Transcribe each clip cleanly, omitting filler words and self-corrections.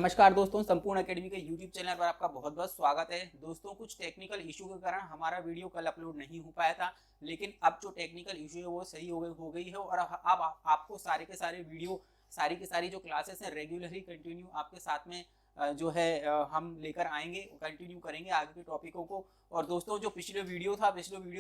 नमस्कार दोस्तों, संपूर्ण एकेडमी के यूट्यूब चैनल पर आपका बहुत बहुत स्वागत है। दोस्तों, कुछ टेक्निकल इशू के कारण हमारा वीडियो कल अपलोड नहीं हो पाया था, लेकिन अब जो टेक्निकल इशू है वो सही हो गई है और अब आपको सारे के सारे वीडियो, सारी की सारी जो क्लासेस हैं रेगुलरली कंटिन्यू आपके साथ में जो है हम लेकर आएंगे, कंटिन्यू करेंगे आगे के टॉपिकों को। और दोस्तों, जो पिछले वीडियो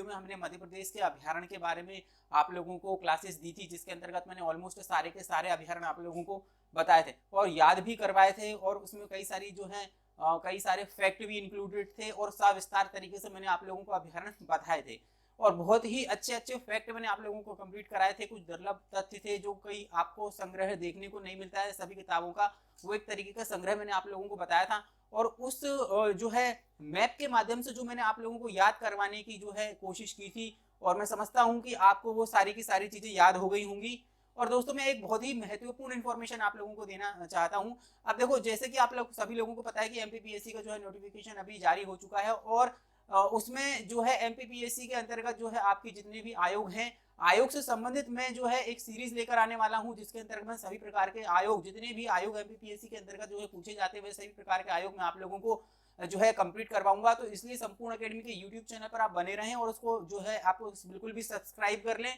में हमने मध्य प्रदेश के अभ्यारण्य के बारे में आप लोगों को क्लासेस दी थी, जिसके अंतर्गत मैंने ऑलमोस्ट सारे के सारे अभ्यारण्य आप लोगों को बताए थे और याद भी करवाए थे, और उसमें कई सारी जो है कई सारे फैक्ट भी इंक्लूडेड थे और सविस्तार तरीके से मैंने आप लोगों को अभ्यारण्य बताए थे और बहुत ही अच्छे अच्छे फैक्ट मैंने आप लोगों को कंप्लीट कराए थे। कुछ दुर्लभ तथ्य थे जो कई आपको संग्रह देखने को नहीं मिलता है सभी किताबों का, वो एक तरीके का संग्रह मैंने आप लोगों को बताया था। और उस जो है मैप के माध्यम से जो मैंने आप लोगों को याद करवाने की जो है कोशिश की थी, और मैं समझता हूँ कि आपको वो सारी की सारी चीजें याद हो गई होंगी। और दोस्तों, मैं एक बहुत ही महत्वपूर्ण इन्फॉर्मेशन आप लोगों को देना चाहता हूं। अब देखो, जैसे कि आप लोग सभी लोगों को पता है कि एमपीपीएससी का जो है नोटिफिकेशन अभी जारी हो चुका है, और उसमें जो है एमपीपीएससी के अंतर्गत जो है आपकी जितने भी आयोग हैं, आयोग से संबंधित मैं जो है एक सीरीज लेकर आने वाला हूं, जिसके अंतर्गत सभी प्रकार के आयोग, जितने भी आयोग एमपीपीएससी के अंतर्गत जो है पूछे जाते हैं, सभी प्रकार के आयोग मैं आप लोगों को जो है कंप्लीट करवाऊंगा। तो इसलिए संपूर्ण एकेडमी के यूट्यूब चैनल पर आप बने रहें और उसको जो है आप बिल्कुल भी सब्सक्राइब कर लें,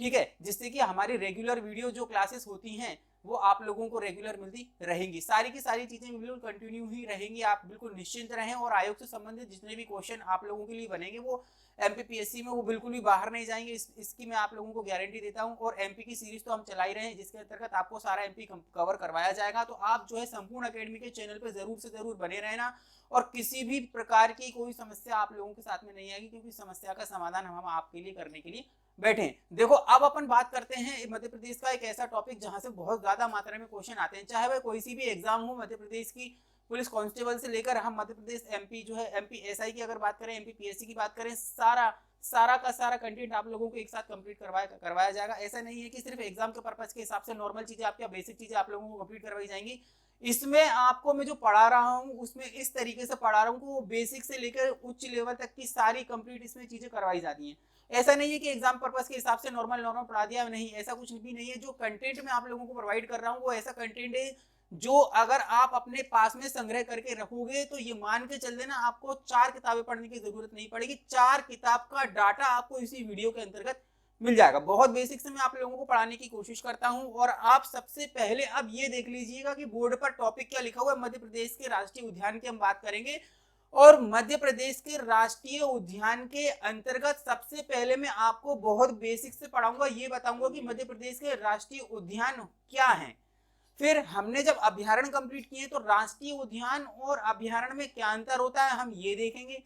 ठीक है, जिससे कि हमारी रेगुलर वीडियो जो क्लासेस होती हैं वो आप लोगों को रेगुलर मिलती रहेंगी। सारी की सारी चीजें बिल्कुल कंटिन्यू ही रहेंगी, आप बिल्कुल निश्चिंत रहें। और आयोग से संबंधित जितने भी क्वेश्चन आप लोगों के लिए बनेंगे वो एमपीपीएससी में वो बिल्कुल भी बाहर नहीं जाएंगे, इसकी मैं आप लोगों को गारंटी देता हूं। और एमपी की सीरीज तो हम चला ही रहे हैं, जिसके अंतर्गत आपको सारा एमपी कवर करवाया जाएगा। तो आप जो है संपूर्ण एकेडमी के चैनल पर जरूर से जरूर बने रहना, और किसी भी प्रकार की कोई समस्या आप लोगों के साथ में नहीं आएगी, क्योंकि समस्या का समाधान हम आपके लिए करने के लिए बैठे। देखो, अब अपन बात करते हैं मध्य प्रदेश का एक ऐसा टॉपिक जहां से बहुत ज्यादा मात्रा में क्वेश्चन आते हैं, चाहे वह कोई सी भी एग्जाम हो, मध्य प्रदेश की पुलिस कांस्टेबल से लेकर हम मध्य प्रदेश एमपी जो है एमपी एसआई की अगर बात करें, एमपी पीएससी की बात करें, सारा का सारा कंटेंट आप लोगों को एक साथ कंप्लीट करवाया जाएगा। ऐसा नहीं है कि सिर्फ एग्जाम के पर्पज के हिसाब से नॉर्मल चीजें, आपकी बेसिक चीजें आप लोगों को कंप्लीट करवाई जाएंगी। इसमें आपको मैं जो पढ़ा रहा हूँ उसमें इस तरीके से पढ़ा रहा हूँ कि वो बेसिक से लेकर उच्च लेवल तक की सारी कंप्लीट इसमें चीजें करवाई जाती हैं। ऐसा नहीं है कि एग्जाम पर्पस के हिसाब से नॉर्मल पढ़ा दिया, नहीं, ऐसा कुछ भी नहीं है। जो कंटेंट मैं आप लोगों को प्रोवाइड कर रहा हूँ वो ऐसा कंटेंट है जो अगर आप अपने पास में संग्रह करके रखोगे तो ये मान के चल देना, आपको 4 किताबें पढ़ने की जरूरत नहीं पड़ेगी। 4 किताब का डाटा आपको इसी वीडियो के अंतर्गत मिल जाएगा। बहुत बेसिक से मैं आप लोगों को पढ़ाने की कोशिश करता हूं। और आप सबसे पहले अब ये देख लीजिएगा कि बोर्ड पर टॉपिक क्या लिखा हुआ है। मध्य प्रदेश के राष्ट्रीय उद्यान की हम बात करेंगे, और मध्य प्रदेश के राष्ट्रीय उद्यान के अंतर्गत सबसे पहले मैं आपको बहुत बेसिक से पढ़ाऊंगा, ये बताऊंगा कि मध्य प्रदेश के राष्ट्रीय उद्यान क्या है। फिर हमने जब अभ्यारण्य कंप्लीट किए तो राष्ट्रीय उद्यान और अभ्यारण्य में क्या अंतर होता है हम ये देखेंगे।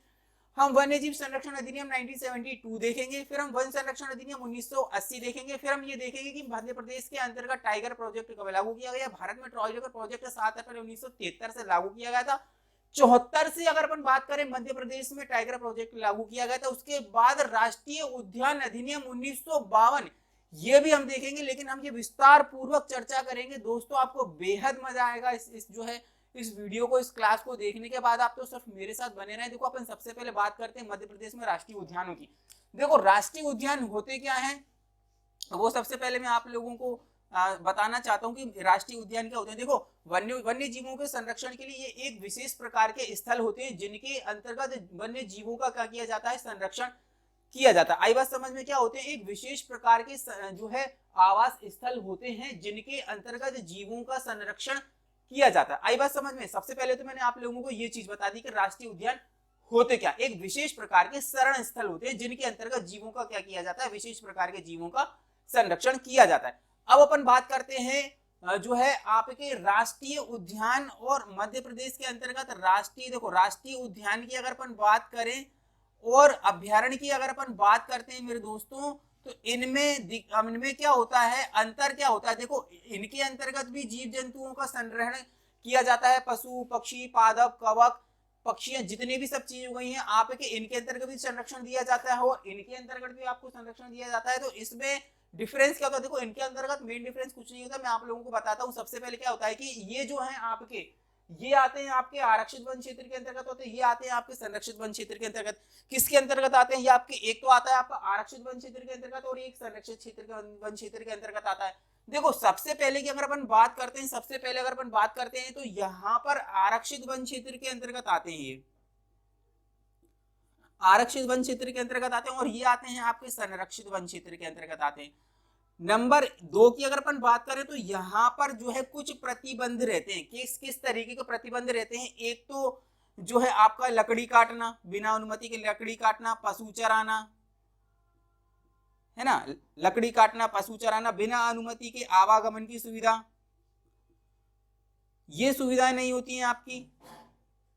हम वन्य जीव संरक्षण अधिनियम 1972 देखेंगे, फिर हम वन संरक्षण अधिनियम 1980 देखेंगे, फिर हम ये देखेंगे कि मध्य प्रदेश के अंतर्गत टाइगर प्रोजेक्ट कब लागू किया गया। भारत में टाइगर प्रोजेक्ट 7 अप्रैल 1973 से लागू किया गया था। 74 से अगर अपन बात करें मध्य प्रदेश में टाइगर प्रोजेक्ट लागू किया गया था। उसके बाद राष्ट्रीय उद्यान अधिनियम 1952, ये भी हम देखेंगे, लेकिन हम ये विस्तार पूर्वक चर्चा करेंगे। दोस्तों, आपको बेहद मजा आएगा इस जो है इस वीडियो को, इस क्लास को देखने के बाद। आप तो सिर्फ मेरे साथ बने रहें। देखो, अपन सबसे पहले बात करते हैं मध्य प्रदेश में राष्ट्रीय उद्यानों की। देखो, राष्ट्रीय उद्यान होते क्या है वो सबसे पहले मैं आप लोगों को बताना चाहता हूं कि राष्ट्रीय उद्यान क्या होते हैं। देखो, वन्य जीवों के संरक्षण के लिए ये एक विशेष प्रकार के स्थल होते हैं, जिनके अंतर्गत वन्य जीवों का क्या किया जाता है, संरक्षण किया जाता है। आई बात समझ में? क्या होते हैं? एक विशेष प्रकार के जो है आवास स्थल होते हैं, जिनके अंतर्गत जीवों का संरक्षण किया जाता है। आई बात समझ में? सबसे पहले तो मैंने आप लोगों को ये चीज बता दी कि राष्ट्रीय उद्यान होते क्या, एक विशेष प्रकार के शरण स्थल होते हैं, जिनके अंतर्गत जीवों का क्या किया जाता है, विशेष प्रकार के जीवों का संरक्षण किया जाता है। अब अपन बात करते हैं जो है आपके राष्ट्रीय उद्यान और मध्य प्रदेश के अंतर्गत राष्ट्रीय, देखो राष्ट्रीय उद्यान की अगर अपन बात करें और अभ्यारण्य की अगर अपन बात करते हैं मेरे दोस्तों, तो इनमें क्या होता है, अंतर क्या होता है। देखो, इनके अंतर्गत भी जीव जंतुओं का संग्रहण किया जाता है। पशु पक्षी पादप कवक पक्षियां जितनी भी सब चीज हो गई हैं आपके, इनके अंतर्गत भी संरक्षण दिया जाता है और इनके अंतर्गत भी आपको संरक्षण दिया जाता है। तो इसमें डिफरेंस क्या होता है? देखो, इनके अंतर्गत मेन डिफरेंस कुछ नहीं होता, मैं आप लोगों को बताता हूँ। सबसे पहले क्या होता है कि ये जो है आपके ये आते हैं आपके आरक्षित वन क्षेत्र के अंतर्गत होते हैं, ये आते हैं आपके संरक्षित वन क्षेत्र के अंतर्गत। किसके अंतर्गत आते हैं ये आपके, एक तो आता है आपका आरक्षित वन क्षेत्र के अंतर्गत और एक संरक्षित क्षेत्र के वन क्षेत्र के अंतर्गत आता है। देखो सबसे पहले की अगर अपन बात करते हैं, सबसे पहले अगर अपन बात करते हैं तो यहाँ पर आरक्षित वन क्षेत्र के अंतर्गत आते हैं, ये आरक्षित वन क्षेत्र के अंतर्गत आते हैं, और ये आते हैं आपके संरक्षित वन क्षेत्र के अंतर्गत आते हैं। नंबर 2 की अगर अपन बात करें तो यहाँ पर जो है कुछ प्रतिबंध रहते हैं। किस किस तरीके के प्रतिबंध रहते हैं, एक तो जो है आपका लकड़ी काटना, बिना अनुमति के लकड़ी काटना, पशु चराना, है ना, लकड़ी काटना, पशु चराना, बिना अनुमति के आवागमन की सुविधा, ये सुविधाएं नहीं होती हैं आपकी।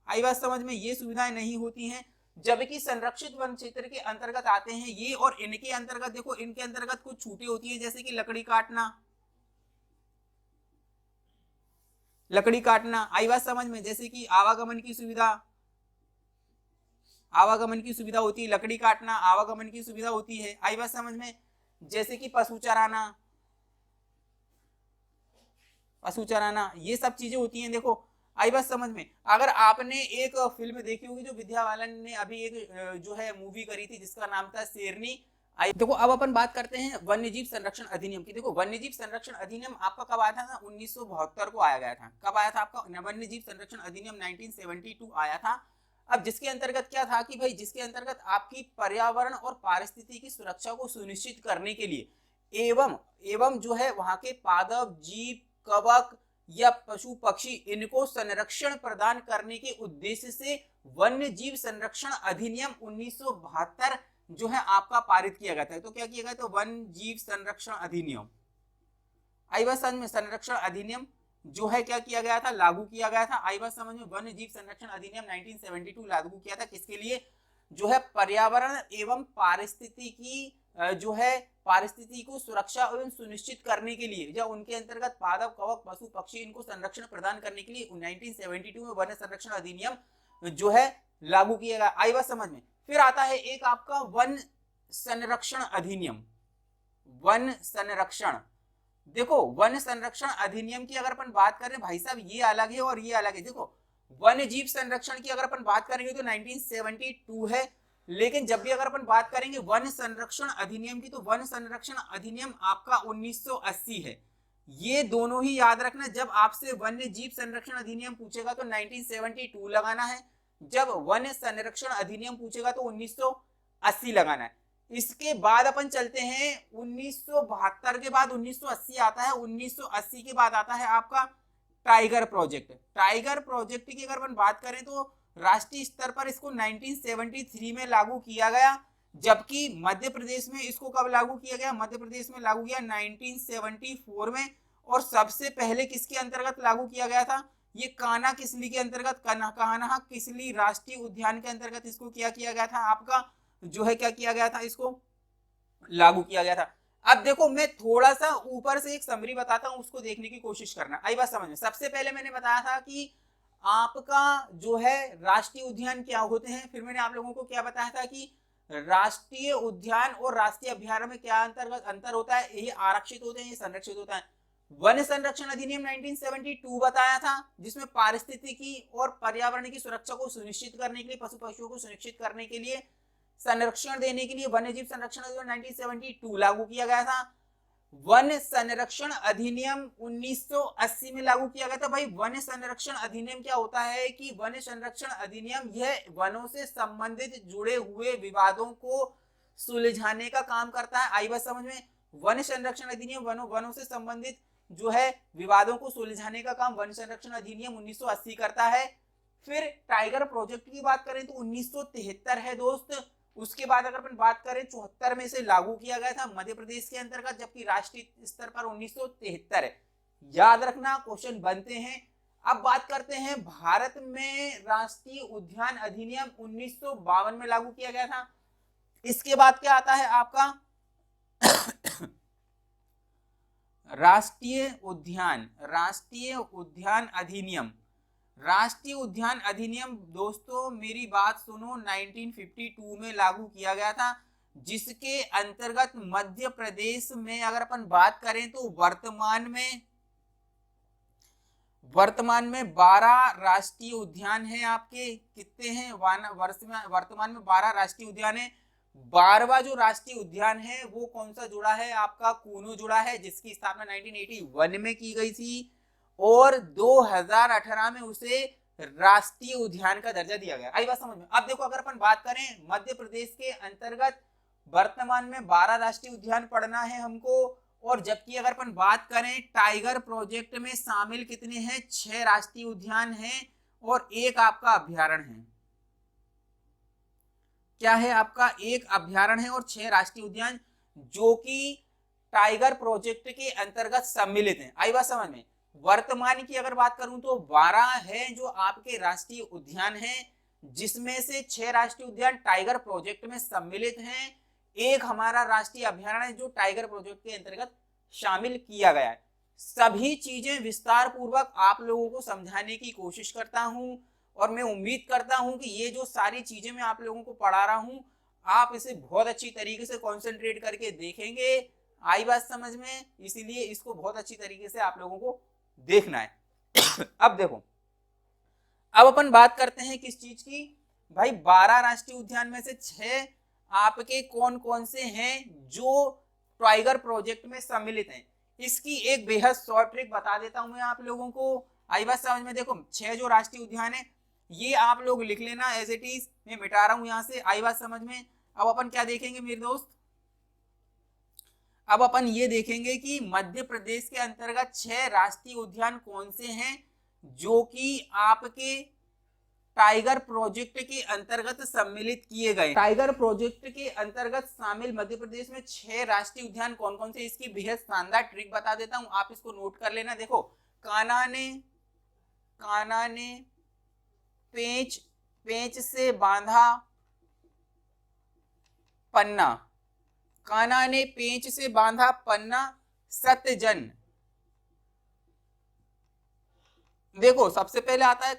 आई बात समझ में, ये सुविधाएं नहीं होती हैं। जबकि संरक्षित वन क्षेत्र के अंतर्गत आते हैं ये, और इनके अंतर्गत देखो, इनके अंतर्गत कुछ छूटें होती है, जैसे कि लकड़ी काटना, लकड़ी काटना, आई बात समझ में, जैसे कि आवागमन की सुविधा, आवागमन की सुविधा होती है, लकड़ी काटना आवागमन की सुविधा होती है, आई बात समझ में, जैसे कि पशु चराना, पशु चराना, ये सब चीजें होती हैं। देखो आई बात समझ में। अगर आपने एक फिल्म देखी होगी जो विद्या बालन ने अभी एक जो है मूवी करी थी जिसका नाम था शेरनी। देखो अब अपन बात करते हैं वन्यजीव संरक्षण अधिनियम की। देखो वन्यजीव संरक्षण अधिनियम आपका कब आया था, 1972 को आया गया था। कब आया था आपका वन्यजीव संरक्षण अधिनियम, 1972 आया था। अब जिसके अंतर्गत क्या था कि भाई, जिसके अंतर्गत आपकी पर्यावरण और पारिस्थितिकी की सुरक्षा को सुनिश्चित करने के लिए एवं जो है वहां के पादप जीव, कवक या पशु पक्षी, इनको संरक्षण प्रदान करने के उद्देश्य से वन्य जीव संरक्षण अधिनियम 1972 जो है आपका पारित किया गया था। तो क्या किया गया, तो वन्य जीव संरक्षण अधिनियम, आई बात समझ में, संरक्षण अधिनियम जो है क्या किया गया था, लागू किया गया था। आई बात समझ में, वन्य जीव संरक्षण अधिनियम 1972 लागू किया था। किसके लिए, जो है पर्यावरण एवं पारिस्थितिकी जो है पारिस्थितिकी को सुरक्षा एवं सुनिश्चित करने के लिए, या उनके अंतर्गत पादप, कवक, पशु पक्षी, इनको संरक्षण प्रदान करने के लिए 1972 में वन्य संरक्षण अधिनियम जो है लागू किया गया। आई बात समझ में। फिर आता है एक आपका वन संरक्षण अधिनियम, वन संरक्षण। देखो वन संरक्षण अधिनियम की अगर अपन बात करें भाई साहब, ये अलग है और ये अलग है। देखो वन्य जीव संरक्षण की अगर अपन बात करेंगे तो 1972 है, लेकिन जब भी अगर अपन बात करेंगे वन संरक्षण अधिनियम की, तो वन संरक्षण अधिनियम आपका 1980 है। ये दोनों ही याद रखना। जब आपसे वन्य जीव संरक्षण अधिनियम पूछेगा तो 1972 लगाना है, जब वन्य संरक्षण अधिनियम पूछेगा तो 1980 लगाना है। इसके बाद अपन चलते हैं 1972 के बाद 1980 आता है। 1980 के बाद आता है आपका टाइगर प्रोजेक्ट। टाइगर प्रोजेक्ट की अगर अपन बात करें तो राष्ट्रीय स्तर पर इसको 1973 में लागू किया गया, जबकि मध्य प्रदेश में इसको कब लागू किया गया, मध्य प्रदेश में लागू किया 1974 में। और सबसे पहले किसके अंतर्गत लागू किया गया था, ये कान्हा किसली के अंतर्गत, कान्हा किसली राष्ट्रीय उद्यान के अंतर्गत इसको क्या किया गया था, आपका जो है क्या किया गया था, इसको लागू किया गया था। अब देखो मैं थोड़ा सा ऊपर से एक समरी बताता हूं, उसको देखने की कोशिश करना। आई बात समझ में। सबसे पहले मैंने बताया था कि आपका जो है राष्ट्रीय उद्यान क्या होते हैं, फिर मैंने आप लोगों को क्या बताया था कि राष्ट्रीय उद्यान और राष्ट्रीय अभ्यारण्य में क्या अंतर होता है, ये आरक्षित होते हैं, ये संरक्षित होता है। वन संरक्षण अधिनियम 1972 बताया था, जिसमें पारिस्थितिकी और पर्यावरण की सुरक्षा को सुनिश्चित करने के लिए, पशु पक्षियों को सुनिश्चित करने के लिए, संरक्षण देने के लिए वन्यजीव संरक्षण अधिनियम 1972 लागू किया गया था। वन संरक्षण अधिनियम 1980 में लागू किया गया था। भाई वन संरक्षण अधिनियम क्या होता है कि वन संरक्षण अधिनियम यह वनों से संबंधित जुड़े हुए विवादों को सुलझाने का काम करता है। आई बात समझ में। वन संरक्षण अधिनियम वनों से संबंधित जो है विवादों को सुलझाने का काम वन संरक्षण अधिनियम 1980 करता है। फिर टाइगर प्रोजेक्ट की बात करें तो 1973 है दोस्त। उसके बाद अगर अपन बात करें 74 में से लागू किया गया था मध्य प्रदेश के अंतर्गत, जबकि राष्ट्रीय स्तर पर 1973 है। याद रखना, क्वेश्चन बनते हैं। अब बात करते हैं भारत में राष्ट्रीय उद्यान अधिनियम 1952 में लागू किया गया था। इसके बाद क्या आता है आपका राष्ट्रीय उद्यान अधिनियम। राष्ट्रीय उद्यान अधिनियम दोस्तों मेरी बात सुनो, 1952 में लागू किया गया था, जिसके अंतर्गत मध्य प्रदेश में अगर अपन बात करें तो वर्तमान में 12 राष्ट्रीय उद्यान हैं आपके। कितने हैं? वर्तमान में 12 राष्ट्रीय उद्यान है। 12वां जो राष्ट्रीय उद्यान है वो कौन सा जुड़ा है? आपका कूनो जुड़ा है, जिसकी स्थापना 1981 में की गई थी और 2018 में उसे राष्ट्रीय उद्यान का दर्जा दिया गया। आई बात समझ में? अब देखो, अगर अपन बात करें मध्य प्रदेश के अंतर्गत वर्तमान में 12 राष्ट्रीय उद्यान पढ़ना है हमको, और जबकि अगर अपन बात करें टाइगर प्रोजेक्ट में शामिल कितने हैं? 6 राष्ट्रीय उद्यान हैं और एक आपका अभ्यारण्य है। क्या है? आपका एक अभ्यारण्य है और 6 राष्ट्रीय उद्यान जो कि टाइगर प्रोजेक्ट के अंतर्गत सम्मिलित हैं। आई बात समझ में? वर्तमान की अगर बात करूं तो 12 है जो आपके राष्ट्रीय उद्यान हैं, जिसमें से 6 राष्ट्रीय उद्यान टाइगर प्रोजेक्ट में सम्मिलित हैं। एक हमारा राष्ट्रीय अभ्यारण्य जो टाइगर प्रोजेक्ट के अंतर्गत शामिल किया गया है। सभी चीजें विस्तार पूर्वक आप लोगों को समझाने की कोशिश करता हूं और मैं उम्मीद करता हूं कि ये जो सारी चीजें मैं आप लोगों को पढ़ा रहा हूं, आप इसे बहुत अच्छी तरीके से कंसंट्रेट करके देखेंगे। आई बात समझ में? इसीलिए इसको बहुत अच्छी तरीके से आप लोगों को देखना है। अब देखो, अब अपन बात करते हैं किस चीज की? भाई 12 राष्ट्रीय उद्यान में से 6 आपके कौन कौन से हैं जो टाइगर प्रोजेक्ट में सम्मिलित हैं। इसकी एक बेहद शॉर्ट ट्रिक बता देता हूं मैं आप लोगों को। आई बात समझ में? देखो, 6 जो राष्ट्रीय उद्यान है ये आप लोग लिख लेना एज इट इज, मैं मिटा रहा हूं यहां से। आई बात समझ में? अब अपन क्या देखेंगे मेरे दोस्त? अब अपन ये देखेंगे कि मध्य प्रदेश के अंतर्गत 6 राष्ट्रीय उद्यान कौन से हैं जो कि आपके टाइगर प्रोजेक्ट के अंतर्गत सम्मिलित किए गए। टाइगर प्रोजेक्ट के अंतर्गत शामिल मध्य प्रदेश में 6 राष्ट्रीय उद्यान कौन कौन से, इसकी बेहद शानदार ट्रिक बता देता हूं, आप इसको नोट कर लेना। देखो, कान्हा ने पेंच से बांधा पन्ना। कान्हा ने पेंच से बांधा पन्ना सत्यजन। देखो, सबसे पहले आता है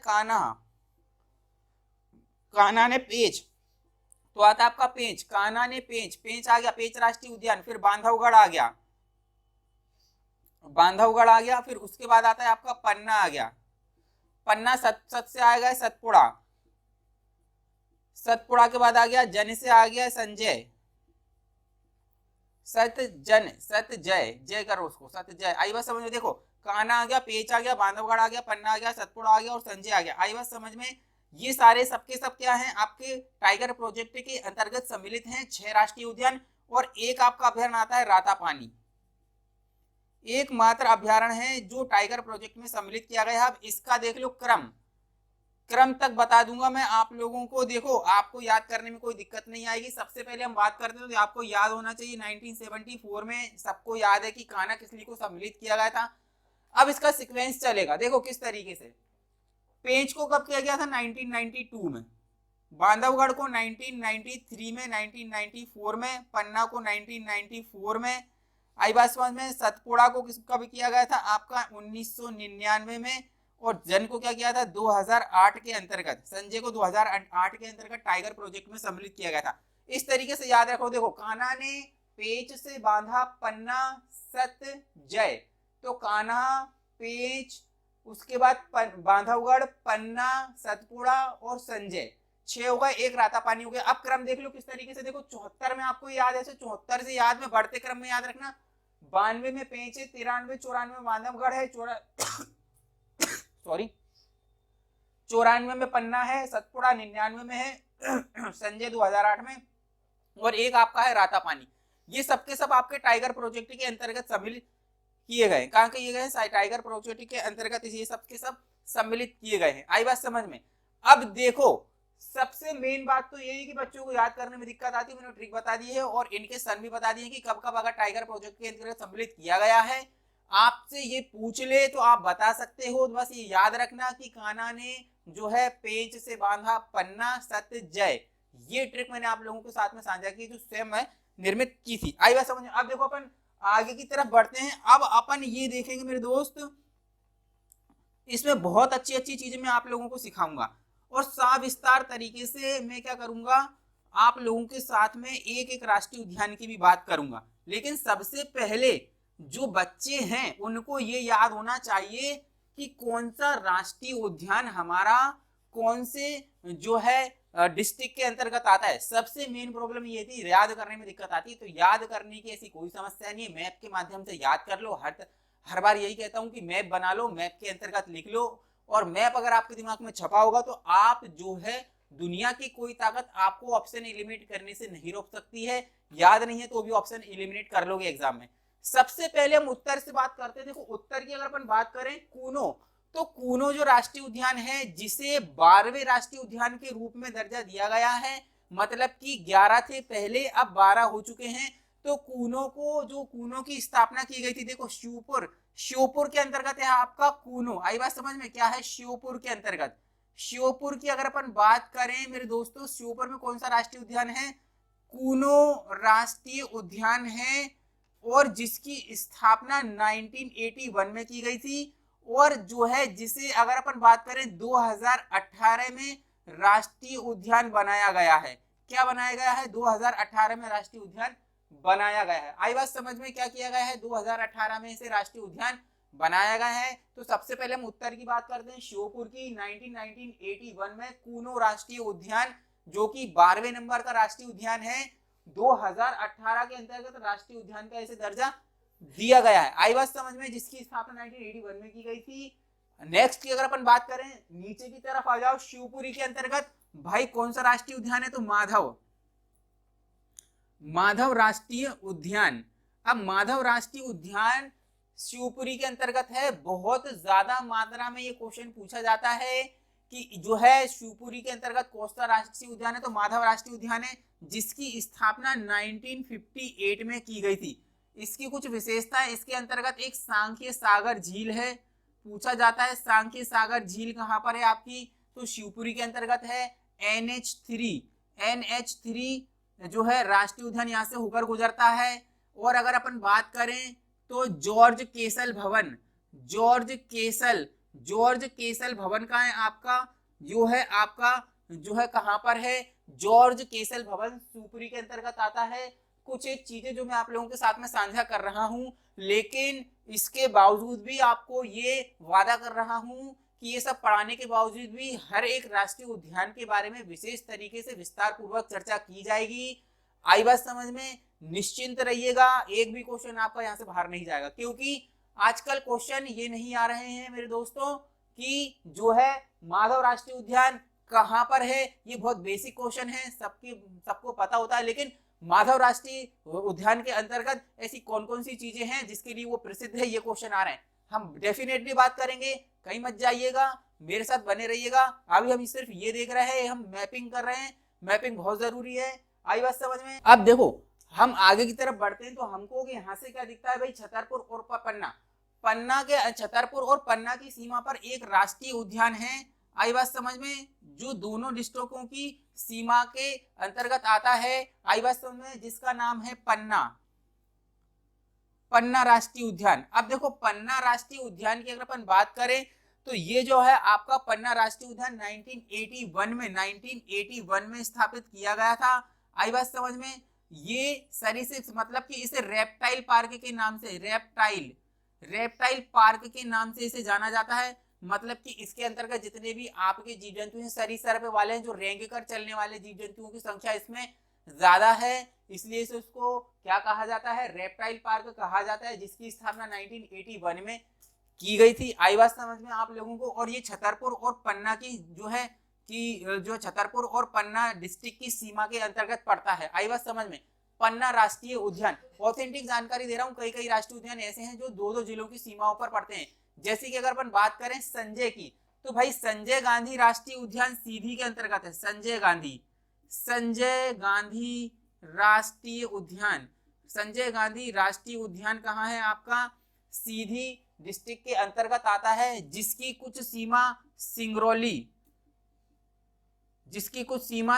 कान्हा ने पेंच, तो आता है आपका पेंच। कान्हा ने पेंच आ गया, पेंच राष्ट्रीय उद्यान। फिर बांधवगढ़ आ गया, फिर उसके बाद आता है आपका पन्ना आ गया। पन्ना सत से आएगा सतपुड़ा, सतपुड़ा के बाद आ गया जन से आ गया संजय, जय करो उसको, सतजय। आई बात समझ में? देखो, कान्हा आ गया, पेंच आ गया, बांधवगढ़ आ गया, पन्ना आ गया, सतपुड़ा आ गया और संजय आ गया। आई बात समझ में? ये सारे सबके सब क्या हैं? आपके टाइगर प्रोजेक्ट के अंतर्गत सम्मिलित हैं 6 राष्ट्रीय उद्यान। और एक आपका अभ्यारण्य आता है रातापानी, एकमात्र अभ्यारण्य है जो टाइगर प्रोजेक्ट में सम्मिलित किया गया है। अब इसका देख लो क्रम तक बता दूंगा मैं आप लोगों को। देखो, आपको याद करने में कोई दिक्कत नहीं आएगी। सबसे पहले हम बात करते हैं तो आपको याद होना चाहिए 1974 में सबको याद है कि कान्हा किसली को सम्मिलित किया गया था। अब इसका सीक्वेंस चलेगा, देखो किस तरीके से। पेंच को कब किया गया था? 1992 में। बांधवगढ़ को 1993 में, 1994 में। पन्ना को 1994 में। आई बात समझ में? सतपुड़ा को कब किया गया था? आपका 1999 में। और जन को क्या किया था? 2008 के अंतर्गत। संजय को 2008 के अंतर्गत टाइगर प्रोजेक्ट में सम्मिलित किया गया था। इस तरीके से याद रखो। देखो, कान्हा ने पेंच से बांधा पन्ना सतजय, तो कान्हा, पेंच, उसके बाद बांधवगढ़, पन्ना, सतपुड़ा और संजय, 6 हो गए। एक रातापानी हो गया। अब क्रम देख लो किस तरीके से। देखो, 74 में आपको याद है, 74 से याद में बढ़ते क्रम में याद रखना। 92 में पेंच है, 93, 94 में बांधवगढ़ है, 94 में पन्ना है, सतपुड़ा 99 में है, संजय 2008 में, और एक आपका है रातापानी। ये सबके सब आपके टाइगर प्रोजेक्ट के अंतर्गत सम्मिलित किए गए। कहाँ किए गए? टाइगर प्रोजेक्ट के अंतर्गत ये सबके सब सम्मिलित किए गए हैं। आई बात समझ में? अब देखो, सबसे मेन बात तो यही है कि बच्चों को याद करने में दिक्कत आती है। मैंने ट्रिक बता दी है और इनके सन भी बता दिए कि कब कब अगर टाइगर प्रोजेक्ट के अंतर्गत सम्मिलित किया गया है। आपसे ये पूछ ले तो आप बता सकते हो। बस ये याद रखना कि कान्हा ने जो है पेंच से बांधा पन्ना सतजय। ये ट्रिक मैंने आप लोगों के साथ में साझा की जो स्वयं मैं निर्मित की थी। आई बात समझ में? अब देखो, अपन आगे की तरफ बढ़ते हैं। अब अपन ये देखेंगे मेरे दोस्त, इसमें बहुत अच्छी अच्छी चीजें मैं आप लोगों को सिखाऊंगा और सविस्तार तरीके से मैं क्या करूंगा, आप लोगों के साथ में एक एक राष्ट्रीय उद्यान की भी बात करूंगा। लेकिन सबसे पहले जो बच्चे हैं उनको ये याद होना चाहिए कि कौन सा राष्ट्रीय उद्यान हमारा कौन से जो है डिस्ट्रिक्ट के अंतर्गत आता है। सबसे मेन प्रॉब्लम ये थी, याद करने में दिक्कत आती है। तो याद करने की ऐसी कोई समस्या नहीं है, मैप के माध्यम से याद कर लो। हर बार यही कहता हूँ कि मैप बना लो, मैप के अंतर्गत लिख लो, और मैप अगर आपके दिमाग में छपा होगा तो आप जो है दुनिया की कोई ताकत आपको ऑप्शन एलिमिनेट करने से नहीं रोक सकती है। याद नहीं है तो भी ऑप्शन एलिमिनेट कर लोगे एग्जाम में। सबसे पहले हम उत्तर से बात करते हैं। देखो उत्तर की अगर अपन बात करें कूनो, तो कूनो जो राष्ट्रीय उद्यान है जिसे 12वें राष्ट्रीय उद्यान के रूप में दर्जा दिया गया है, मतलब कि 11 थे पहले, अब 12 हो चुके हैं। तो कूनो की स्थापना की गई थी, देखो श्योपुर के अंतर्गत है आपका कूनो। आई बात समझ में, क्या है श्योपुर के अंतर्गत। श्योपुर की अगर अपन बात करें मेरे दोस्तों, श्योपुर में कौन सा राष्ट्रीय उद्यान है, कूनो राष्ट्रीय उद्यान है, और जिसकी स्थापना 1981 में की गई थी, और जो है जिसे अगर अपन बात करें 2018 में राष्ट्रीय उद्यान बनाया गया है। क्या बनाया गया है, 2018 में राष्ट्रीय उद्यान बनाया गया है। आई बात समझ में, क्या किया गया है, 2018 में इसे राष्ट्रीय उद्यान बनाया गया है। तो सबसे पहले हम उत्तर की बात करते हैं, श्योपुर की 1981 में कूनो राष्ट्रीय उद्यान, जो कि 12वें नंबर का राष्ट्रीय उद्यान है, 2018 के अंतर्गत राष्ट्रीय उद्यान का इसे दर्जा दिया गया है। आई बात समझ में, जिसकी स्थापना 1981 में की गई थी। नेक्स्ट की अगर अपन बात करें, नीचे की तरफ आ जाओ, शिवपुरी के अंतर्गत भाई कौन सा राष्ट्रीय उद्यान है, तो माधव राष्ट्रीय उद्यान। अब माधव राष्ट्रीय उद्यान शिवपुरी के अंतर्गत है। बहुत ज्यादा मात्रा में ये क्वेश्चन पूछा जाता है कि जो है शिवपुरी के अंतर्गत कौन सा राष्ट्रीय उद्यान है, तो माधव राष्ट्रीय उद्यान है, जिसकी स्थापना 1958 में की गई थी। इसकी कुछ विशेषता है, इसके अंतर्गत एक सांख्य सागर झील है, पूछा जाता है सांख्य सागर झील कहाँ पर है आपकी, तो शिवपुरी के अंतर्गत है। NH3 जो है राष्ट्रीय उद्यान यहाँ से होकर गुजरता है। और अगर अपन बात करें तो जॉर्ज केसल भवन का है आपका, जो है कहाँ पर है, जॉर्ज केसल भवन शिवपुरी के अंतर्गत आता है। कुछ एक चीजें जो मैं आप लोगों के साथ में साझा कर रहा हूं, लेकिन इसके बावजूद भी आपको ये वादा कर रहा हूं कि ये सब पढ़ाने के बावजूद भी हर एक राष्ट्रीय उद्यान के बारे में विशेष तरीके से विस्तार पूर्वक चर्चा की जाएगी। आई बात समझ में, निश्चिंत रहिएगा, एक भी क्वेश्चन आपका यहाँ से बाहर नहीं जाएगा, क्योंकि आजकल क्वेश्चन ये नहीं आ रहे हैं मेरे दोस्तों कि जो है माधव राष्ट्रीय उद्यान कहाँ पर है। ये बहुत बेसिक क्वेश्चन है, सबको पता होता है, लेकिन माधव राष्ट्रीय उद्यान के अंतर्गत ऐसी कौन कौन सी चीजें हैं जिसके लिए वो प्रसिद्ध है, ये क्वेश्चन आ रहे हैं। हम डेफिनेटली बात करेंगे, कहीं मत जाइएगा, मेरे साथ बने रहिएगा। अभी हम सिर्फ ये देख रहे हैं, हम मैपिंग कर रहे हैं, मैपिंग बहुत जरूरी है। आई बात समझ में। अब देखो हम आगे की तरफ बढ़ते हैं, तो हमको यहाँ से क्या दिखता है भाई, छतरपुर और छतरपुर और पन्ना की सीमा पर एक राष्ट्रीय उद्यान है। आई बात समझ में, जो दोनों डिस्ट्रिक्टों की सीमा के अंतर्गत आता है। आई बात समझ में, जिसका नाम है पन्ना राष्ट्रीय उद्यान। अब देखो पन्ना राष्ट्रीय उद्यान की अगर अपन बात करें तो ये जो है आपका पन्ना राष्ट्रीय उद्यान 1981 में स्थापित किया गया था। आई बात समझ में, ये सरीसृप मतलब कि इसे रेप्टाइल पार्क के नाम से इसे जाना जाता है। मतलब कि इसके अंतर्गत जितने भी आपके जीव जंतु हैं, सरीसृप वाले हैं, जो रेंग कर चलने वाले जीव जंतुओं की संख्या इसमें ज्यादा है, इसलिए इसे उसको क्या कहा जाता है, रेप्टाइल पार्क कहा जाता है, जिसकी स्थापना 1981 में की गई थी। आई बात समझ में आप लोगों को। और ये छतरपुर और पन्ना की जो छतरपुर और पन्ना डिस्ट्रिक्ट की सीमा के अंतर्गत पड़ता है। आई बात समझ में, पन्ना राष्ट्रीय उद्यान, ऑथेंटिक जानकारी दे रहा हूँ, कई राष्ट्रीय उद्यान ऐसे हैं जो दो जिलों की सीमाओं पर पड़ते हैं। जैसे कि अगर अपन बात करें संजय की, तो भाई संजय गांधी राष्ट्रीय उद्यान सीधी के अंतर्गत है। संजय गांधी राष्ट्रीय उद्यान कहाँ है आपका, सीधी डिस्ट्रिक्ट के अंतर्गत आता है, जिसकी कुछ सीमा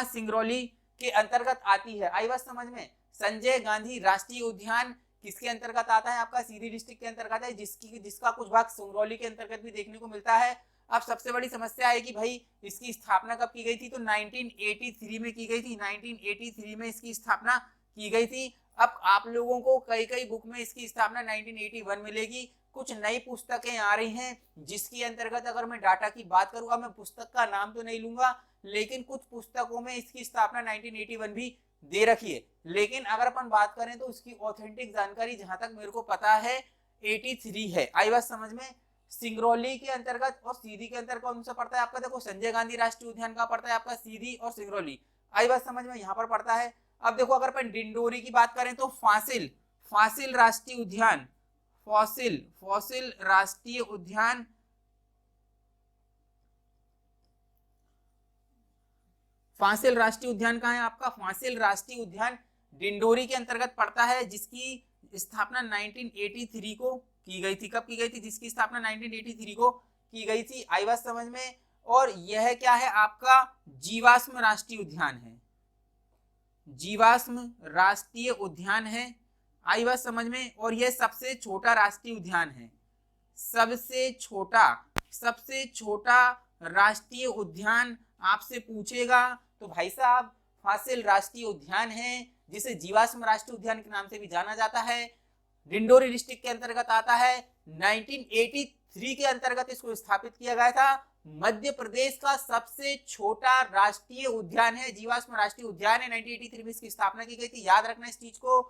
सिंगरौली के अंतर्गत आती है। आई बात समझ में, संजय गांधी राष्ट्रीय उद्यान किसके अंतर्गत आता है, आपका सीधी डिस्ट्रिक्ट के अंतर्गत है, जिसका कुछ भाग सिंगरौली के अंतर्गत भी देखने को मिलता है। अब सबसे बड़ी समस्या है कि भाई इसकी स्थापना कब की गई थी, तो 1983 में की गई थी। 1983 में इसकी स्थापना की गई थी। अब आप लोगों को कई कई बुक में इसकी स्थापना 1981 मिलेगी, कुछ नई पुस्तकें आ रही हैं जिसके अंतर्गत अगर मैं डाटा की बात करूंगा, मैं पुस्तक का नाम तो नहीं लूंगा, लेकिन कुछ पुस्तकों में इसकी स्थापना 1981 भी दे रखी है। लेकिन अगर अपन बात करें तो उसकी ऑथेंटिक जानकारी जहां तक मेरे को पता है 83 है। आई बात समझ में। सिंगरौली के अंतर्गत और सीधी के अंतर्गत कौन सा पड़ता है आपका, देखो संजय गांधी राष्ट्रीय उद्यान का पड़ता है आपका सीधी और सिंगरौली। आई बात समझ में, यहाँ पर पड़ता है। अब देखो अगर अपन डिंडोरी की बात करें तो फासिल राष्ट्रीय उद्यान, फॉसिल राष्ट्रीय उद्यान, फासिल राष्ट्रीय उद्यान कहाँ है आपका, फासिल राष्ट्रीय उद्यान डिंडोरी के अंतर्गत पड़ता है, जिसकी स्थापना 1983 को की गई थी। कब की गई थी, जिसकी स्थापना 1983 को की गई थी। आई बात समझ में। और यह क्या है आपका, जीवाश्म राष्ट्रीय उद्यान है, जीवाश्म राष्ट्रीय उद्यान है। आई बात समझ में। और यह सबसे छोटा राष्ट्रीय उद्यान है, सबसे छोटा राष्ट्रीय उद्यान आपसे पूछेगा तो भाई साहब फासिल राष्ट्रीय उद्यान है, जिसे जीवाश्म राष्ट्रीय उद्यान के नाम से भी जाना जाता है। डिंडोरी डिस्ट्रिक्ट के अंतर्गत आता है। 1983 के अंतर्गत इसको स्थापित किया गया था। मध्य प्रदेश का सबसे छोटा राष्ट्रीय उद्यान है, जीवाश्म राष्ट्रीय उद्यान है। 1983 में इसकी स्थापना की गई थी, याद रखना इस चीज को।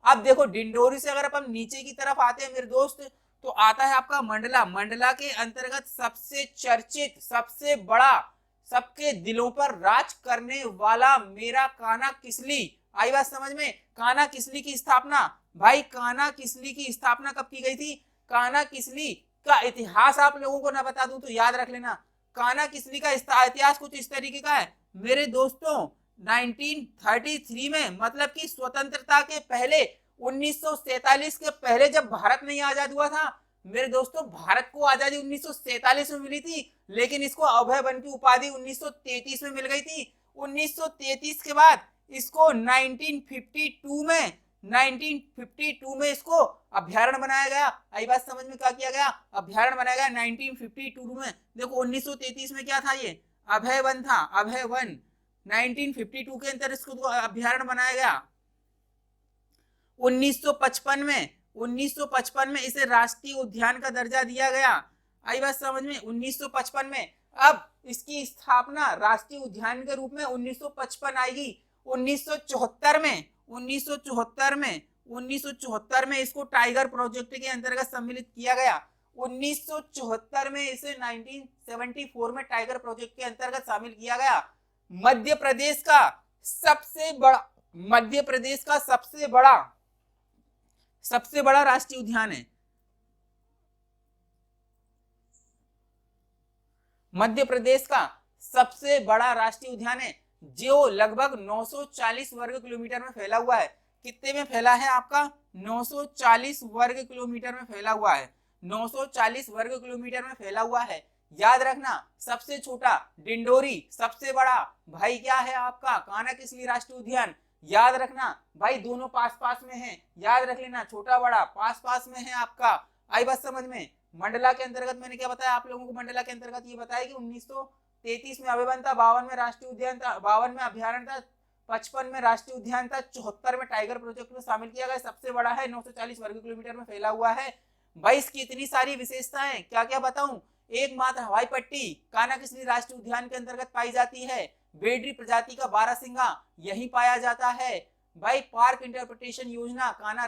अब देखो डिंडोरी से अगर अपन नीचे की तरफ आते हैं मेरे दोस्त, तो आता है आपका मंडला के अंतर्गत सबसे चर्चित, सबसे बड़ा, सबके दिलों पर राज करने वाला मेरा कान्हा किसली। आई बात समझ में। कान्हा किसली की स्थापना, भाई कान्हा किसली की स्थापना कब की गई थी, कान्हा किसली का इतिहास आप लोगों को ना बता दूं तो याद रख लेना। कान्हा किसली का इतिहास कुछ इस तरीके का है मेरे दोस्तों। 1933 में, मतलब कि स्वतंत्रता के पहले 1947 के पहले जब भारत नहीं आजाद हुआ था मेरे दोस्तों, भारत को आजादी 1947 में मिली थी, लेकिन इसको अभय वन की उपाधि 1933 में मिल गई थी। 1933 के बाद इसको 1952 में इसको अभ्यारण्य बनाया गया। आई बात समझ में, क्या किया गया, अभ्यारण्य बनाया गया 1952 में। देखो 1933 में क्या था, ये अभय वन था, अभय वन। 1952 के अंदर इसको अभ्यारण्य बनाया गया। 1955 में इसे राष्ट्रीय उद्यान का दर्जा दिया गया। आई बात समझ में, 1955 में। अब इसकी स्थापना राष्ट्रीय उद्यान के रूप में 1955 आएगी। 1974 में इसको टाइगर प्रोजेक्ट के अंतर्गत सम्मिलित किया गया। 1974 में इसे 1974 में टाइगर प्रोजेक्ट के अंतर्गत शामिल किया गया। मध्य प्रदेश का सबसे बड़ा राष्ट्रीय उद्यान है। मध्य प्रदेश का सबसे बड़ा राष्ट्रीय उद्यान है, जो लगभग 940 वर्ग किलोमीटर में फैला हुआ है। कितने में फैला है आपका, 940 वर्ग किलोमीटर में फैला हुआ है। 940 वर्ग किलोमीटर में फैला हुआ है। याद रखना, सबसे छोटा डिंडोरी, सबसे बड़ा भाई क्या है आपका, कान्हा किसली राष्ट्रीय उद्यान। याद रखना भाई, दोनों पास पास में हैं, याद रख लेना, छोटा बड़ा पास पास में है आपका। आई बात समझ में। मंडला के अंतर्गत मैंने क्या बताया आप लोगों को, मंडला के अंतर्गत ये बताया कि 1933 में अभय वन था, 52 में राष्ट्रीय उद्यान था, 52 में अभ्यारण्य था, 55 में राष्ट्रीय उद्यान था, 74 में टाइगर प्रोजेक्ट में शामिल किया गया। सबसे बड़ा है, 940 वर्ग किलोमीटर में फैला हुआ है। भाई इसकी इतनी सारी विशेषताएं, क्या क्या बताऊं। एकमात्र हवाई पट्टी कान्हा किसली राष्ट्रीय उद्यान के अंतर्गत पाई जाती है। बेडरी प्रजाति का बारहसिंगा यही पाया जाता है। भाई पार्क इंटरप्रिटेशन योजना कान्हा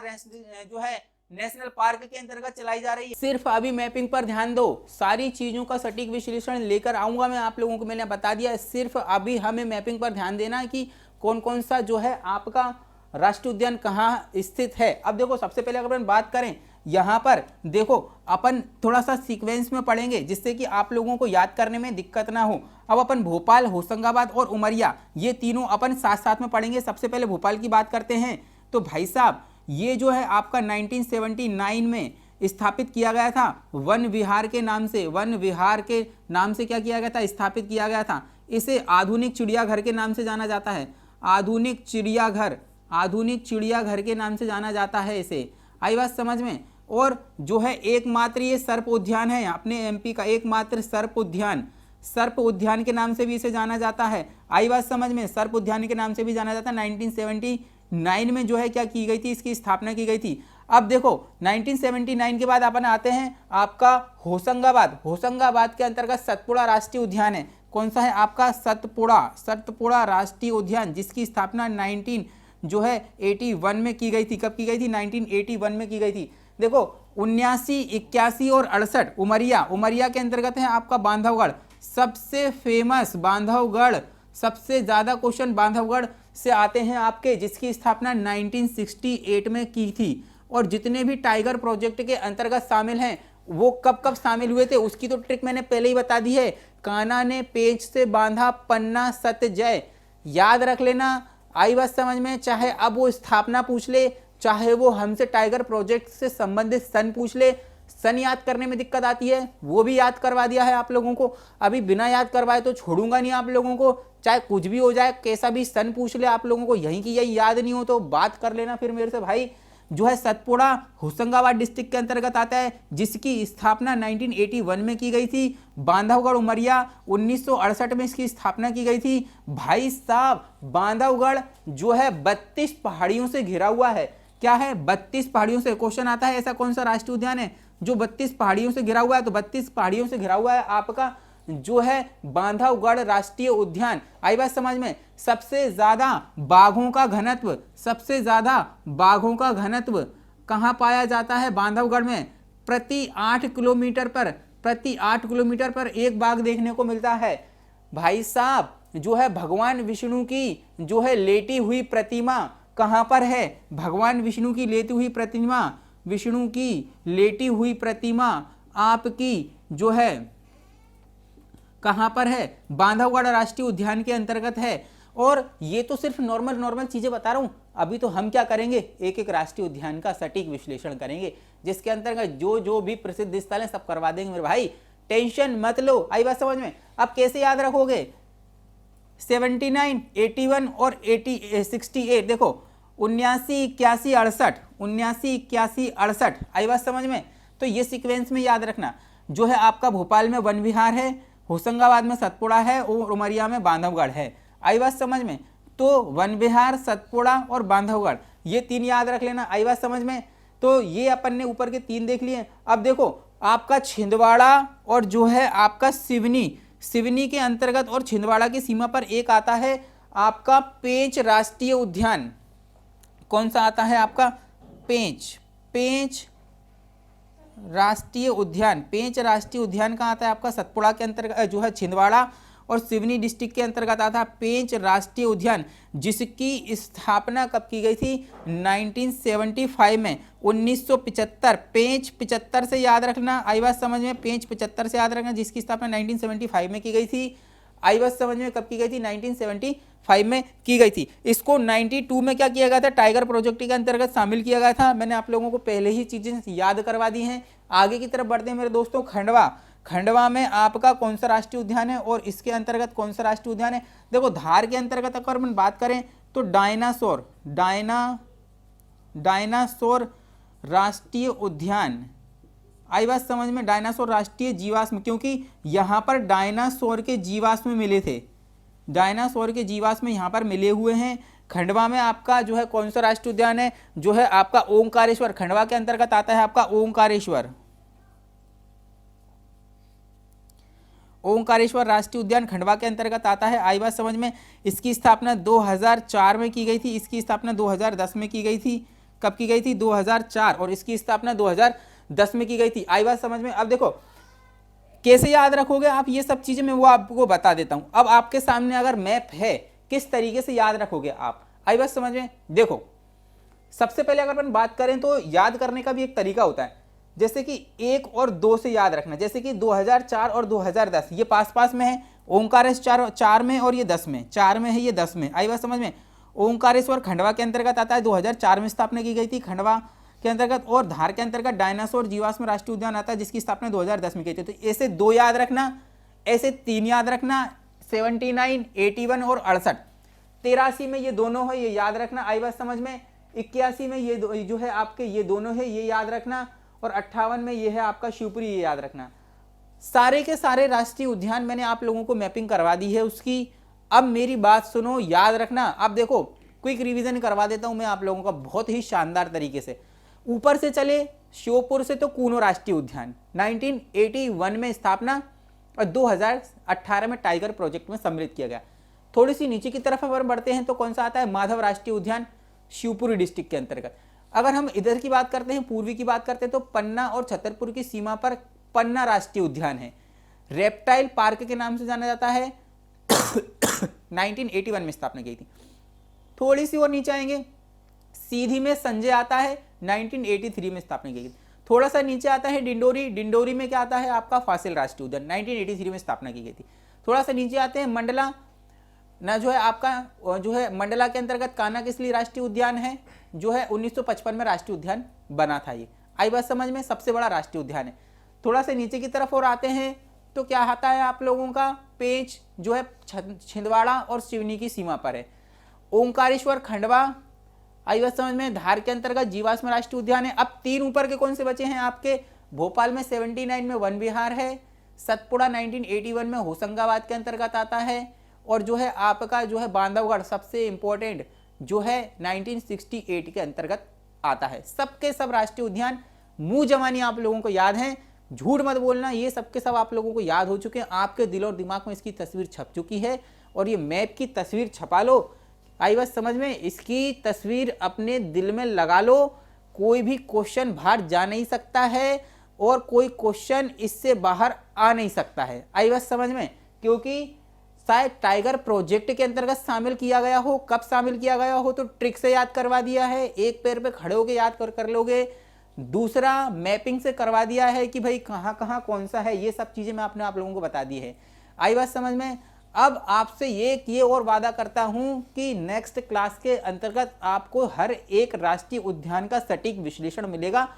जो है नेशनल पार्क के अंतर्गत चलाई जा रही है। सिर्फ अभी मैपिंग पर ध्यान दो, सारी चीजों का सटीक विश्लेषण लेकर आऊंगा मैं आप लोगों को। मैंने बता दिया, सिर्फ अभी हमें मैपिंग पर ध्यान देना है कि कौन कौन सा जो है आपका राष्ट्रीय उद्यान कहाँ स्थित है। अब देखो सबसे पहले अगर अपन बात करें, यहाँ पर देखो अपन थोड़ा सा सीक्वेंस में पढ़ेंगे जिससे कि आप लोगों को याद करने में दिक्कत ना हो। अब अपन भोपाल, होशंगाबाद और उमरिया ये तीनों अपन साथ साथ में पढ़ेंगे। सबसे पहले भोपाल की बात करते हैं तो भाई साहब ये जो है आपका 1979 में स्थापित किया गया था, वन विहार के नाम से। वन विहार के नाम से क्या किया गया था, स्थापित किया गया था। इसे आधुनिक चिड़ियाघर के नाम से जाना जाता है। आधुनिक चिड़ियाघर के नाम से जाना जाता है इसे। आई बात समझ में। और जो है एकमात्र ये सर्प उद्यान है अपने एमपी का, एकमात्र सर्प उद्यान के नाम से भी इसे जाना जाता है। आई बात समझ में, सर्प उद्यान के नाम से भी जाना जाता है। 1970 1979 में जो है क्या की गई थी, इसकी स्थापना की गई थी। अब देखो 1979 के बाद अपन आते हैं आपका होशंगाबाद। होशंगाबाद के अंतर्गत सतपुड़ा राष्ट्रीय उद्यान है। कौन सा है आपका? सतपुड़ा राष्ट्रीय उद्यान, जिसकी स्थापना 81 में की गई थी। कब की गई थी? 1981 में की गई थी। देखो 79, 81 और 68 उमरिया के अंतर्गत है आपका बांधवगढ़। सबसे फेमस बांधवगढ़, सबसे ज्यादा क्वेश्चन बांधवगढ़ से आते हैं आपके, जिसकी स्थापना 1968 में की थी। और जितने भी टाइगर प्रोजेक्ट के अंतर्गत शामिल हैं वो कब कब शामिल हुए थे, उसकी तो ट्रिक मैंने पहले ही बता दी है। कान्हा ने पेंच से बांधा पन्ना सतजय, याद रख लेना। आई बात समझ में? चाहे अब वो स्थापना पूछ ले, चाहे वो हमसे टाइगर प्रोजेक्ट से संबंधित सन पूछ ले, सन याद करने में दिक्कत आती है, वो भी याद करवा दिया है आप लोगों को। अभी बिना याद करवाए तो छोड़ूंगा नहीं आप लोगों को, चाहे कुछ भी हो जाए, कैसा भी सन पूछ ले आप लोगों को, यहीं की यही याद नहीं हो तो बात कर लेना फिर मेरे से भाई। जो है सतपुड़ा होशंगाबाद डिस्ट्रिक्ट के अंतर्गत आता है, जिसकी स्थापना 1981 में की गई थी। बांधवगढ़ उमरिया 1968 में इसकी स्थापना की गई थी। भाई साहब बांधवगढ़ जो है 32 पहाड़ियों से घिरा हुआ है। क्या है? 32 पहाड़ियों से। क्वेश्चन आता है ऐसा कौन सा राष्ट्रीय उद्यान है जो 32 पहाड़ियों से घिरा हुआ है? तो 32 पहाड़ियों से घिरा हुआ है आपका जो है बांधवगढ़ राष्ट्रीय उद्यान। आई बात समझ में? सबसे ज्यादा बाघों का घनत्व, सबसे ज्यादा बाघों का घनत्व कहां पाया जाता है? बांधवगढ़ में। प्रति 8 किलोमीटर पर एक बाघ देखने को मिलता है। भाई साहब जो है भगवान विष्णु की जो है लेटी हुई प्रतिमा कहां पर है? भगवान विष्णु की लेटी हुई प्रतिमा आपकी जो है कहां पर है? बांधवगढ़ राष्ट्रीय उद्यान के अंतर्गत है। और ये तो सिर्फ नॉर्मल चीजें बता रहा हूं। अभी तो हम क्या करेंगे, एक एक राष्ट्रीय उद्यान का सटीक विश्लेषण करेंगे, जिसके अंतर्गत जो जो भी प्रसिद्ध स्थल है सब करवा देंगे मेरे भाई, टेंशन मत लो। आई बात समझ में? अब कैसे याद रखोगे? 79, 81 और 68 देखो 79, 81, 68। आई बात समझ में? तो ये सीक्वेंस में याद रखना। जो है आपका भोपाल में वन विहार है, होशंगाबाद में सतपुड़ा है और उमरिया में बांधवगढ़ है। आई बात समझ में? तो वन विहार, सतपुड़ा और बांधवगढ़, ये 3 याद रख लेना। आई बात समझ में? तो ये अपन ने ऊपर के 3 देख लिए। अब देखो आपका छिंदवाड़ा और जो है आपका सिवनी के अंतर्गत और छिंदवाड़ा की सीमा पर एक आता है आपका पेंच राष्ट्रीय उद्यान। कौन सा आता है आपका? पेंच राष्ट्रीय उद्यान। पेंच राष्ट्रीय उद्यान कहाँ आता है आपका? सतपुड़ा के अंतर्गत जो है छिंदवाड़ा और सिवनी डिस्ट्रिक्ट के अंतर्गत आता है पेंच राष्ट्रीय उद्यान, जिसकी स्थापना कब की गई थी? 1975 में। 1975 पेंच 75 से याद रखना। आई बात समझ में? पेंच 75 से याद रखना, जिसकी स्थापना 1975 में की गई थी। आई बात समझ में? कब की गई थी? 1975 में की गई थी। इसको 92 में क्या किया गया था? टाइगर प्रोजेक्ट के अंतर्गत शामिल किया गया था। मैंने आप लोगों को पहले ही चीजें याद करवा दी हैं। आगे की तरफ बढ़ते हैं मेरे दोस्तों। खंडवा में आपका कौन सा राष्ट्रीय उद्यान है और इसके अंतर्गत कौन सा राष्ट्रीय उद्यान है? देखो धार के अंतर्गत अगर हम बात करें तो डायनासोर राष्ट्रीय उद्यान। आई बात समझ में? डायनासोर राष्ट्रीय जीवाश्म, क्योंकि यहां पर डायनासोर के जीवाश्म मिले थे, डायनासोर के जीवाश्म यहां पर मिले हुए हैं। खंडवा में आपका जो है कौन सा राष्ट्रीय उद्यान है? जो है आपका ओंकारेश्वर, खंडवा के अंतर्गत आता है आपका ओंकारेश्वर राष्ट्रीय उद्यान खंडवा के अंतर्गत आता है। आई बात समझ में? इसकी स्थापना 2004 में की गई थी, इसकी स्थापना 2010 में की गई थी। कब की गई थी? 2004। और इसकी स्थापना 2010 में की गई थी। आई बात समझ में? अब देखो कैसे याद रखोगे आप ये सब चीजें, मैं वो आपको बता देता हूं। अब आपके सामने अगर मैप है, किस तरीके से याद रखोगे आप? आई बात समझ में? देखो सबसे पहले अगर अपन बात करें तो याद करने का भी एक तरीका होता है, जैसे कि 1 और 2 से याद रखना। जैसे कि 2004 और 2010 ये पास पास में है। ओंकारेश्वर 4 में और ये 10 में, 4 में है ये 10 में। आई बात समझ में? ओंकारेश्वर खंडवा के अंतर्गत आता है, 2004 में स्थापना की गई थी खंडवा के अंतर्गत। और धार के अंतर्गत डायनासोर जीवाश्म राष्ट्रीय उद्यान आता है, जिसकी स्थापना 2010 में की थी। तो ऐसे 2 याद रखना, ऐसे 3 याद रखना, 79, 81 और 68। 83 में ये दोनों है, ये याद रखना। आई बात समझ में? 81 में ये जो है आपके ये दोनों है, ये याद रखना। और 58 में ये है आपका शिवपुरी, ये याद रखना। सारे के सारे राष्ट्रीय उद्यान मैंने आप लोगों को मैपिंग करवा दी है उसकी। अब मेरी बात सुनो, याद रखना। अब देखो क्विक रिवीजन करवा देता हूं मैं आप लोगों का बहुत ही शानदार तरीके से। ऊपर से चले श्योपुर से तो कूनो राष्ट्रीय उद्यान 1981 में स्थापना और 2018 में टाइगर प्रोजेक्ट में सम्मिलित किया गया। थोड़ी सी नीचे की तरफ अगर बढ़ते हैं तो कौन सा आता है, माधव राष्ट्रीय उद्यान शिवपुरी डिस्ट्रिक्ट के अंतर्गत। अगर हम इधर की बात करते हैं, पूर्वी की बात करते हैं, तो पन्ना और छतरपुर की सीमा पर पन्ना राष्ट्रीय उद्यान है, रेप्टाइल पार्क के नाम से जाना जाता है। 1981 में स्थापना की थी। थोड़ी सी और नीचे आएंगे, सीधी में संजय आता है, 1983 में स्थापना की गई। थोड़ा सा नीचे आता है डिंडोरी, डिंडोरी में क्या आता है आपका फासिल राष्ट्रीय उद्यान, 1983 में स्थापना की गई थी। थोड़ा सा नीचे आते हैं मंडला ना, जो है आपका जो है मंडला के अंतर्गत कान्हा किसली राष्ट्रीय उद्यान है, जो है 1955 में राष्ट्रीय उद्यान बना था। ये आई बात समझ में, सबसे बड़ा राष्ट्रीय उद्यान है। थोड़ा सा नीचे की तरफ और आते हैं तो क्या आता है आप लोगों का, पेंच जो है छिंदवाड़ा और सिवनी की सीमा पर है। ओंकारेश्वर खंडवा आई बात समझ में, धार के अंतर्गत जीवाश्म राष्ट्रीय उद्यान है। अब 3 ऊपर के कौन से बचे हैं आपके, भोपाल में 79 में वन विहार है, सतपुड़ा 1981 में होशंगाबाद के अंतर्गत आता है, और जो है आपका जो है बांधवगढ़ सबसे इंपॉर्टेंट जो है 1968 के अंतर्गत आता है। सबके सब राष्ट्रीय उद्यान मुंह जवानी आप लोगों को याद है, झूठ मत बोलना, ये सबके सब आप लोगों को याद हो चुके हैं। आपके दिल और दिमाग में इसकी तस्वीर छप चुकी है, और ये मैप की तस्वीर छपा लो। आई बात समझ में, इसकी तस्वीर अपने दिल में लगा लो। कोई भी क्वेश्चन बाहर जा नहीं सकता है, और कोई क्वेश्चन इससे बाहर आ नहीं सकता है। आई बात समझ में, क्योंकि शायद टाइगर प्रोजेक्ट के अंतर्गत शामिल किया गया हो। कब शामिल किया गया हो तो ट्रिक से याद करवा दिया है, एक पैर पे खड़े होके याद कर लोगे। दूसरा मैपिंग से करवा दिया है कि भाई कहाँ कहाँ कौन सा है, ये सब चीजें मैं आपने आप लोगों को बता दी है। आई बात समझ में। अब आपसे ये और वादा करता हूं कि नेक्स्ट क्लास के अंतर्गत आपको हर एक राष्ट्रीय उद्यान का सटीक विश्लेषण मिलेगा,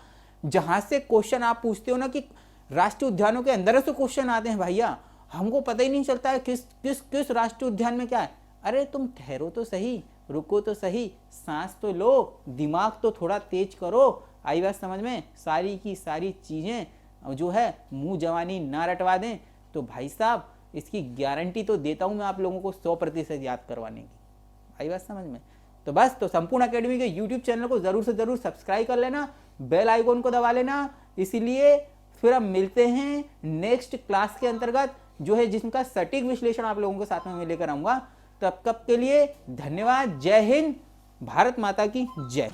जहां से क्वेश्चन आप पूछते हो ना कि राष्ट्रीय उद्यानों के अंदर से क्वेश्चन आते हैं भैया, हमको पता ही नहीं चलता है किस राष्ट्रीय उद्यान में क्या है। अरे तुम ठहरो तो सही, रुको तो सही, सांस तो लो, दिमाग तो थोड़ा तेज करो। आई बात समझ में, सारी की सारी चीजें जो है मुंह जवानी ना रटवा दें तो भाई साहब इसकी गारंटी तो देता हूं मैं आप लोगों को 100% याद करवाने की। आई बात समझ में। तो बस, तो संपूर्ण अकेडमी के यूट्यूब चैनल को जरूर से जरूर सब्सक्राइब कर लेना, बेल आइकॉन को दबा लेना। इसीलिए फिर हम मिलते हैं नेक्स्ट क्लास के अंतर्गत, जो है जिसका सटीक विश्लेषण आप लोगों के साथ में मैं लेकर आऊंगा। तब तक के लिए धन्यवाद। जय हिंद, भारत माता की जय।